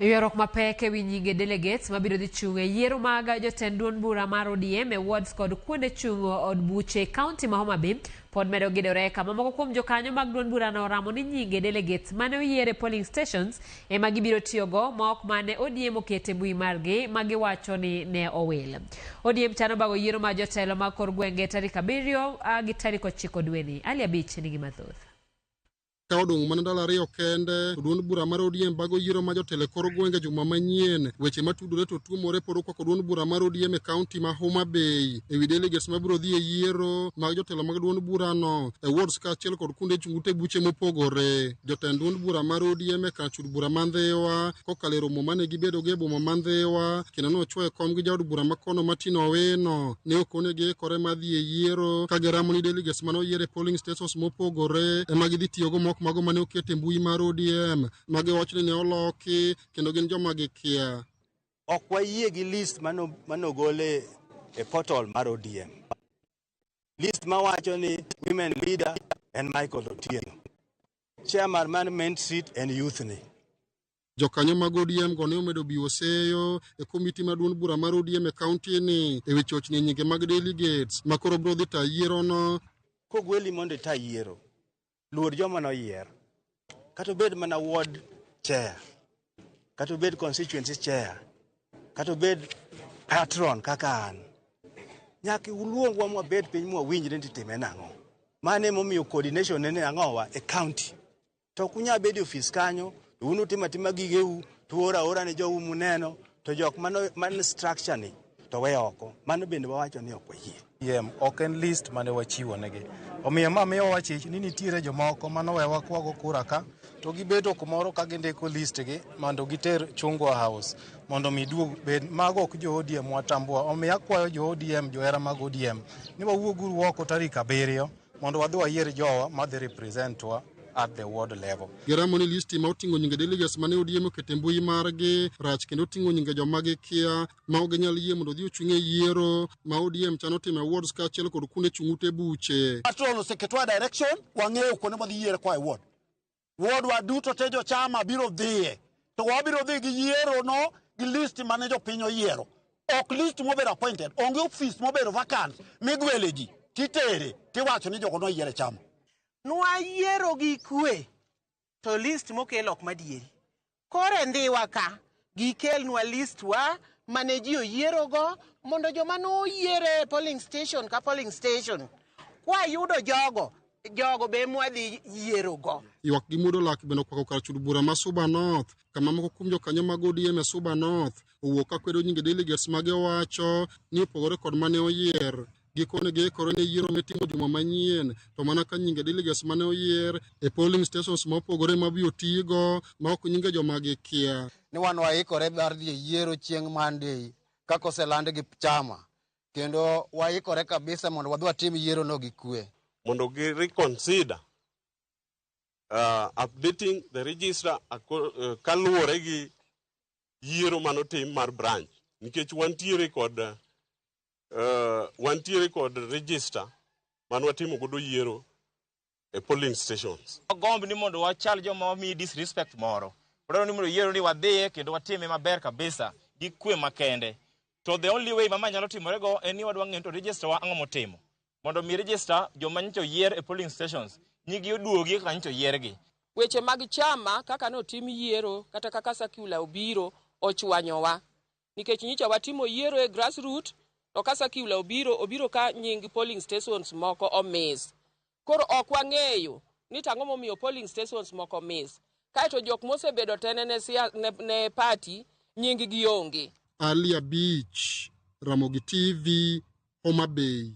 Yiero mapek ewi nyinge delegates mabiro dhi chung' e yiero mag jotend duond bura mar ODM e wards kod kuonde chung' od buche kaunti ma Homabay pod medo gidore kama moko kuom jokanyo mag duond bura no ramo ni nyinge delegates mane oyiere polling stations ema gibiro tiyogo ma ok mane ODM okete mbui margi magiwacho ni ne owil. ODM chano bago yiero mag jotelo mag kor gwenge tarik 7 gi tarik 9 dweni. Ali Abich nigi mathoth. Kaodong mana ndalo ariyo kende duond bura mar ODM bago yiero ma jotelo kor gwenge juma manyien weche matudore to tuomore pod kwa duond bura mar ODM e kaunti ma Homabay ewi delegates mabiro dhi e yiero mag jotelo mag duond bura no e wards kaachiel kod kuonde chung'ute buche mopogore. Jotend duond bura mar ODM e kachud bura Mandhewa kokalo romo mane gibedo ge boma Mandhewa kendo nochwoyo kom gi jaod bura makono Matino Oweno ne okonegi kore madhi e yiero ka geramo ni delegates mano yiere polling stations mopogore ema gidhi tiyogo mago mane okete mbui mar ODM mage wachni ne oloki kendo gin joma gikia. Ok wayie gi list manogole e portal mar ODM. List mawacho ni women leader en Michael Otieno, chairman man Main Street and youth ni. Jokanyo mag ODM go ne omedo biwo seyo e komiti mar duond bura mar ODM e kaunti ni e weche ochni nyinge mag delegates makoro biro dhi ta yiero no. Kogweli mondo ta yiero luor joma no yier kata bed mana ward chair kata bed constituency chair kata bed patron kaka an nyaki uluongwa mwa bed piny mwa winjre ni time nang'o mane momiyo coordination ne ang'owa e county to kunya bed office kanyo unu tima gigeu tuora ora ne jowu muneno to jok man structure ni to we oko mano bende wawacho ni ok wayie. Ok en list mane wachiwo negi. Omiyo ma miyo wachich ni nitiere jomoko manowewa kwago kura ka to gibedo kumoro ka gindiko list gi mondo giter Chungwa House mondo miduog bed mago ok jo ODM watambua. Omiyo akwayo jo ODM johera mag ODM ni wawuoguru oko tarik 7 mondo wadhi wayier jowa madhi representwa at the ward level. Geramo ni listi ma oting'o nyinge delegates mane ODM okete mbui margi rach kendo oting'o nyinge joma gikia ma ok nyal yie mondo dhi ochung' e yiero ma ODM chano timo e wards kaachiel kod kuonde chung'ute buche. Patrol oseketwa direction wang'eyo kuonde ma dhi yiere kwa e ward. Ward wa duto te jo chama biro dhiye to wabiro dhi gi yiero no gi list mane jopiny oyiero. Ok list mobedo appointed, onge office mobedo vacant migwele ji titere tiwacho ni jogo no yiere chama. Nwa yiero gi kwe to list mokel ok madieri. Kore ndhiwa ka gikel nwa list wa mane ji oyiero go mondo joma no yiere polling station ka polling station kwa yudo jogo be mwadhi yiero go. Ywak gi mudo lak bende okwako kar chud bura ma Suba North kama moko kuom jokanyo mag ODM e Suba North owuok ka kwedo nyinge delegates mage wacho ni opogore kod mane oyier. Gikone giikore ne yiero mitimo juma manyien to mana ka nyinge delegates mane oyier e polling stations mopogore mabiro tigo ma ok nyinge joma gikia. Ni wan waikore mar dhi yiero chieng' Monday kaka oseland gi chama kendo waikore kabisa mondo wadhi watim yiero no gi kwe. Mondo gi reconsider updating the register kaluwore gi yiero manotim mar branch nikech wantiere kod register man watimo godo yiero e polling stations. Gomb ni mondo wachal joma wami disrespect moro. Wadwaro ni mondo yiero ni wadhiye kendo watime maber kabisa gi kwe makende. To the only way mama nyalo timore go en ni wadwa ng'eyo to register wa ang'o motimo. Mondo mi register joma nyocha yier e polling stations nyigi oduogi kaka nyocha yiergi. Weche mag chama kaka no tim yiero kata kaka Sakula obiro ochwanyowa. Nikech nyicha watimo yiero e grassroots to kasa Sakula obiro ka nying polling stations moko omis. Koro ok wang'eyo ni tang'o momiyo polling stations moko miss. Kaeto jok mosebedo tene ne party nying gi onge. Ali Abich, Ramogi TV, Homabay.